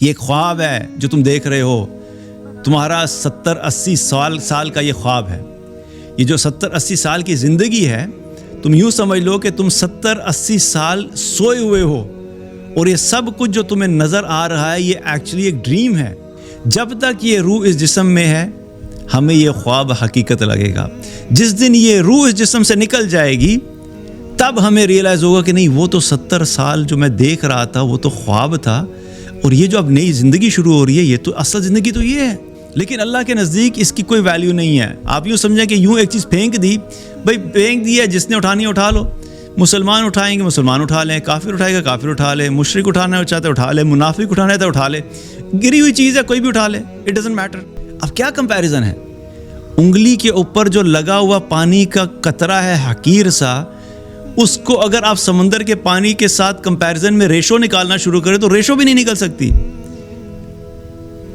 یہ ایک خواب ہے جو تم دیکھ رہے ہو، تمہارا 70-80 سال کا یہ خواب ہے۔ یہ جو 70-80 سال کی زندگی ہے، تم یوں سمجھ لو کہ تم 70-80 سال سوئے ہوئے ہو، اور یہ سب کچھ جو تمہیں نظر آ رہا ہے یہ ایکچولی ایک ڈریم ہے۔ جب تک یہ روح اس جسم میں ہے ہمیں یہ خواب حقیقت لگے گا۔ جس دن یہ روح اس جسم سے نکل جائے گی تب ہمیں ریئلائز ہوگا کہ نہیں، وہ تو 70 سال جو میں دیکھ رہا تھا وہ تو خواب تھا، اور یہ جو اب نئی زندگی شروع ہو رہی ہے یہ تو اصل زندگی تو یہ ہے۔ لیکن اللہ کے نزدیک اس کی کوئی ویلیو نہیں ہے۔ آپ یوں سمجھیں کہ یوں ایک چیز پھینک دی، بھائی پھینک دی ہے، جس نے اٹھانی ہے اٹھا لو۔ مسلمان اٹھائیں گے مسلمان اٹھا لیں، کافر اٹھائے گا کافر اٹھا لے، مشرک اٹھانا چاہتے اٹھا لے، منافق اٹھانا چاہتے اٹھا لے، گری ہوئی چیز ہے کوئی بھی اٹھا لے، اٹ ڈزنٹ میٹر۔ اب کیا کمپیریزن ہے؟ انگلی کے اوپر جو لگا ہوا پانی کا قطرہ ہے حقیر سا، اس کو اگر آپ سمندر کے پانی کے ساتھ کمپیریزن میں ریشو نکالنا شروع کریں تو ریشو بھی نہیں نکل سکتی۔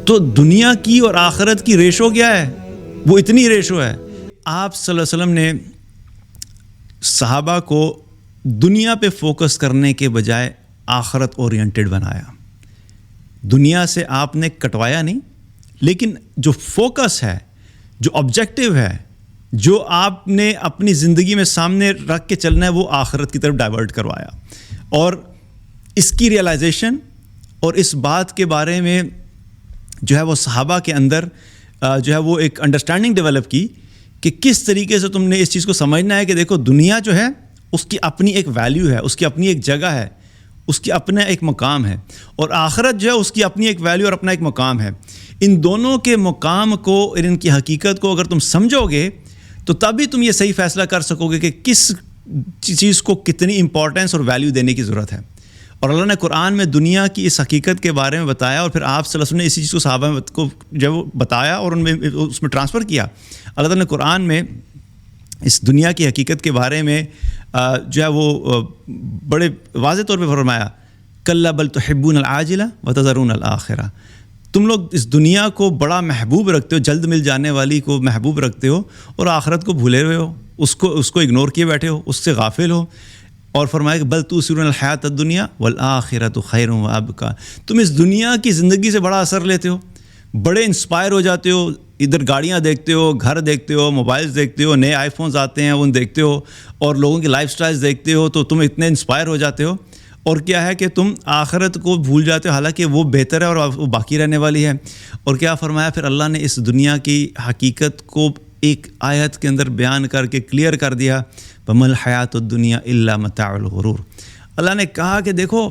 تو دنیا کی اور آخرت کی ریشو کیا ہے؟ وہ اتنی ریشو ہے۔ آپ صلی اللہ علیہ وسلم نے صحابہ کو دنیا پہ فوکس کرنے کے بجائے آخرت اورینٹڈ بنایا۔ دنیا سے آپ نے کٹوایا نہیں، لیکن جو فوکس ہے، جو آبجیکٹو ہے، جو آپ نے اپنی زندگی میں سامنے رکھ کے چلنا ہے، وہ آخرت کی طرف ڈائیورٹ کروایا۔ اور اس کی ریئلائزیشن اور اس بات کے بارے میں جو ہے وہ صحابہ کے اندر جو ہے وہ ایک انڈرسٹینڈنگ ڈیولپ کی کہ کس طریقے سے تم نے اس چیز کو سمجھنا ہے کہ دیکھو دنیا جو ہے اس کی اپنی ایک ویلیو ہے، اس کی اپنی ایک جگہ ہے، اس کی اپنا ایک مقام ہے، اور آخرت جو ہے اس کی اپنی ایک ویلیو اور اپنا ایک مقام ہے۔ ان دونوں کے مقام کو اور ان کی حقیقت کو اگر تم سمجھو گے تو تبھی تم یہ صحیح فیصلہ کر سکو گے کہ کس چیز کو کتنی امپورٹنس اور ویلیو دینے کی ضرورت ہے۔ اور اللہ نے قرآن میں دنیا کی اس حقیقت کے بارے میں بتایا، اور پھر آپ صلی اللہ علیہ وسلم نے اسی چیز کو صحابہ کو جب وہ بتایا اور اس میں ٹرانسفر کیا۔ اللہ تعالیٰ نے قرآن میں اس دنیا کی حقیقت کے بارے میں جو ہے وہ بڑے واضح طور پہ فرمایا، کلا بل تحبون العاجلہ وتذرون الآخرہ۔ تم لوگ اس دنیا کو بڑا محبوب رکھتے ہو، جلد مل جانے والی کو محبوب رکھتے ہو، اور آخرت کو بھولے ہوئے ہو، اس کو اگنور کیے بیٹھے ہو، اس سے غافل ہو۔ اور فرمایا کہ بل تؤثرون الحیاۃ الدنیا والآخرۃ خیر وابقی۔ تم اس دنیا کی زندگی سے بڑا اثر لیتے ہو، بڑے انسپائر ہو جاتے ہو، ادھر گاڑیاں دیکھتے ہو، گھر دیکھتے ہو، موبائلز دیکھتے ہو، نئے آئی فونز آتے ہیں ان دیکھتے ہو، اور لوگوں کی لائف سٹائلز دیکھتے ہو تو تم اتنے انسپائر ہو جاتے ہو، اور کیا ہے کہ تم آخرت کو بھول جاتے ہو، حالانکہ وہ بہتر ہے اور وہ باقی رہنے والی ہے۔ اور کیا فرمایا پھر اللہ نے اس دنیا کی حقیقت کو ایک آیت کے اندر بیان کر کے کلیئر کر دیا، وَمَا الْحَيَاةُ الدُّنْيَا إِلَّا مَتَاعُ الْغُرُورِ۔ اللہ نے کہا کہ دیکھو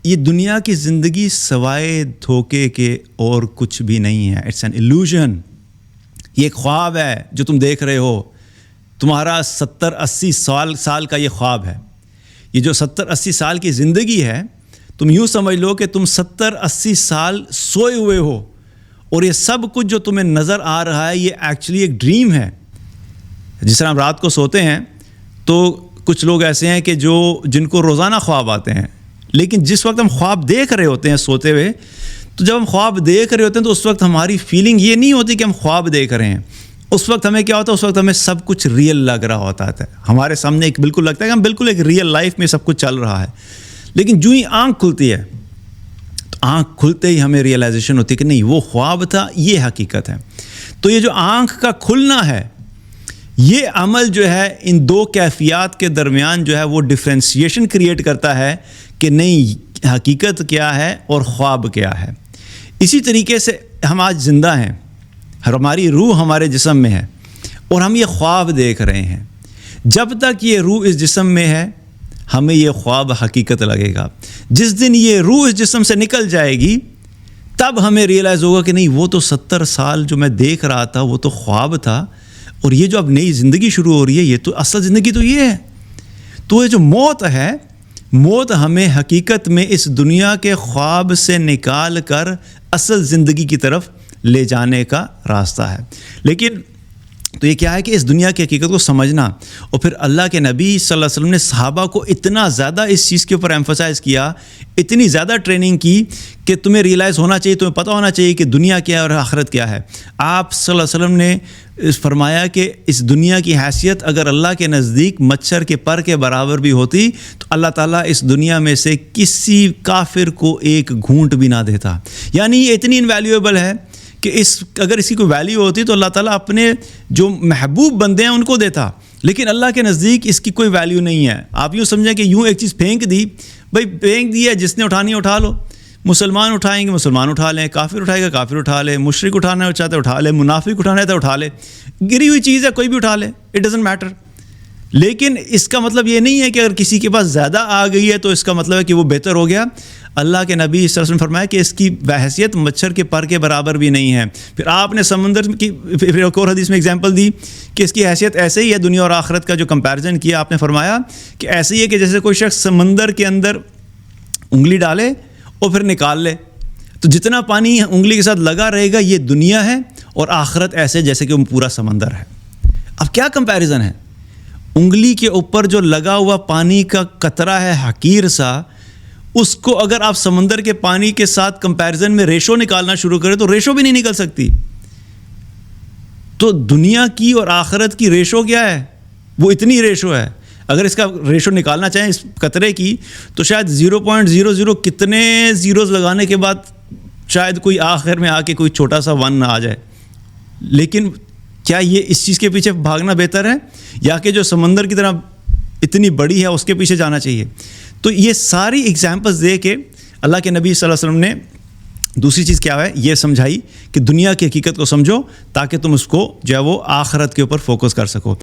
یہ دنیا کی زندگی سوائے دھوکے کے اور کچھ بھی نہیں ہے، اٹس این ایلوژن۔ یہ ایک خواب ہے جو تم دیکھ رہے ہو، تمہارا 70-80 سال کا یہ خواب ہے۔ یہ جو 70-80 سال کی زندگی ہے، تم یوں سمجھ لو کہ تم 70-80 سال سوئے ہوئے ہو، اور یہ سب کچھ جو تمہیں نظر آ رہا ہے یہ ایکچولی ایک ڈریم ہے۔ جس طرح ہم رات کو سوتے ہیں تو کچھ لوگ ایسے ہیں کہ جن کو روزانہ خواب آتے ہیں، لیکن جس وقت ہم خواب دیکھ رہے ہوتے ہیں سوتے ہوئے، تو جب ہم خواب دیکھ رہے ہوتے ہیں تو اس وقت ہماری فیلنگ یہ نہیں ہوتی کہ ہم خواب دیکھ رہے ہیں۔ اس وقت ہمیں کیا ہوتا ہے؟ اس وقت ہمیں سب کچھ ریئل لگ رہا ہوتا ہے، ہمارے سامنے ایک بالکل لگتا ہے کہ ہم بالکل ایک ریئل لائف میں سب کچھ چل رہا ہے۔ لیکن جو ہی آنکھ کھلتی ہے تو آنکھ کھلتے ہی ہمیں ریئلائزیشن ہوتی ہے کہ نہیں، وہ خواب تھا، یہ حقیقت ہے۔ تو یہ جو آنکھ کا کھلنا ہے، یہ عمل جو ہے ان دو کیفیات کے درمیان جو ہے وہ ڈفرینسیشن کریٹ کرتا ہے کہ نہیں، حقیقت کیا ہے اور خواب کیا ہے۔ اسی طریقے سے ہم آج زندہ ہیں، ہماری روح ہمارے جسم میں ہے، اور ہم یہ خواب دیکھ رہے ہیں۔ جب تک یہ روح اس جسم میں ہے ہمیں یہ خواب حقیقت لگے گا۔ جس دن یہ روح اس جسم سے نکل جائے گی تب ہمیں ریئلائز ہوگا کہ نہیں، وہ تو 70 سال جو میں دیکھ رہا تھا وہ تو خواب تھا، اور یہ جو اب نئی زندگی شروع ہو رہی ہے یہ تو اصل زندگی تو یہ ہے۔ تو یہ جو موت ہے، موت ہمیں حقیقت میں اس دنیا کے خواب سے نکال کر اصل زندگی کی طرف لے جانے کا راستہ ہے۔ لیکن تو یہ کیا ہے کہ اس دنیا کی حقیقت کو سمجھنا. اور پھر اللہ کے نبی صلی اللہ علیہ وسلم نے صحابہ کو اتنا زیادہ اس چیز کے اوپر ایمفسائز کیا, اتنی زیادہ ٹریننگ کی کہ تمہیں ریئلائز ہونا چاہیے, تمہیں پتہ ہونا چاہیے کہ دنیا کیا ہے اور آخرت کیا ہے. آپ صلی اللہ علیہ وسلم نے فرمایا کہ اس دنیا کی حیثیت اگر اللہ کے نزدیک مچھر کے پر کے برابر بھی ہوتی تو اللہ تعالیٰ اس دنیا میں سے کسی کافر کو ایک گھونٹ بھی نہ دیتا. یعنی یہ اتنی انویلیویبل ہے کہ اگر اس کی کوئی ویلیو ہوتی تو اللہ تعالیٰ اپنے جو محبوب بندے ہیں ان کو دیتا, لیکن اللہ کے نزدیک اس کی کوئی ویلیو نہیں ہے. آپ یوں سمجھیں کہ یوں ایک چیز پھینک دی, بھائی پھینک دی ہے, جس نے اٹھانی ہے اٹھا لو. مسلمان اٹھائیں گے مسلمان اٹھا لیں, کافر اٹھائے گا کافر اٹھا لے, مشرک اٹھانا چاہتے اٹھا لے, منافق اٹھانا ہے تو اٹھا لے, گری ہوئی چیز ہے کوئی بھی اٹھا لے, اٹ ڈزنٹ میٹر. لیکن اس کا مطلب یہ نہیں ہے کہ اگر کسی کے پاس زیادہ آ گئی ہے تو اس کا مطلب ہے کہ وہ بہتر ہو گیا. اللہ کے نبی صلی اللہ علیہ وسلم نے فرمایا کہ اس کی حیثیت مچھر کے پر کے برابر بھی نہیں ہے. پھر آپ نے سمندر کی پھر ایک اور حدیث میں اگزامپل دی کہ اس کی حیثیت ایسے ہی ہے, دنیا اور آخرت کا جو کمپیریزن کیا آپ نے فرمایا کہ ایسے ہی ہے کہ جیسے کوئی شخص سمندر کے اندر انگلی ڈالے اور پھر نکال لے, تو جتنا پانی انگلی کے ساتھ لگا رہے گا یہ دنیا ہے, اور آخرت ایسے جیسے کہ وہ پورا سمندر ہے. اب کیا کمپیریزن ہے؟ انگلی کے اوپر جو لگا ہوا پانی کا قطرہ ہے حقیر سا, اس کو اگر آپ سمندر کے پانی کے ساتھ کمپیریزن میں ریشو نکالنا شروع کریں تو ریشو بھی نہیں نکل سکتی. تو دنیا کی اور آخرت کی ریشو کیا ہے؟ وہ اتنی ریشو ہے. اگر اس کا ریشو نکالنا چاہیں اس قطرے کی تو شاید 0.00 کتنے زیروز لگانے کے بعد شاید کوئی آخر میں آ کے کوئی چھوٹا سا 1 آ جائے. لیکن کیا یہ اس چیز کے پیچھے بھاگنا بہتر ہے یا کہ جو سمندر کی طرح اتنی بڑی ہے اس کے پیچھے جانا چاہیے؟ تو یہ ساری ایگزامپلز دے کے اللہ کے نبی صلی اللہ علیہ وسلم نے دوسری چیز کیا ہے یہ سمجھائی کہ دنیا کی حقیقت کو سمجھو تاکہ تم اس کو جو ہے وہ آخرت کے اوپر فوکس کر سکو.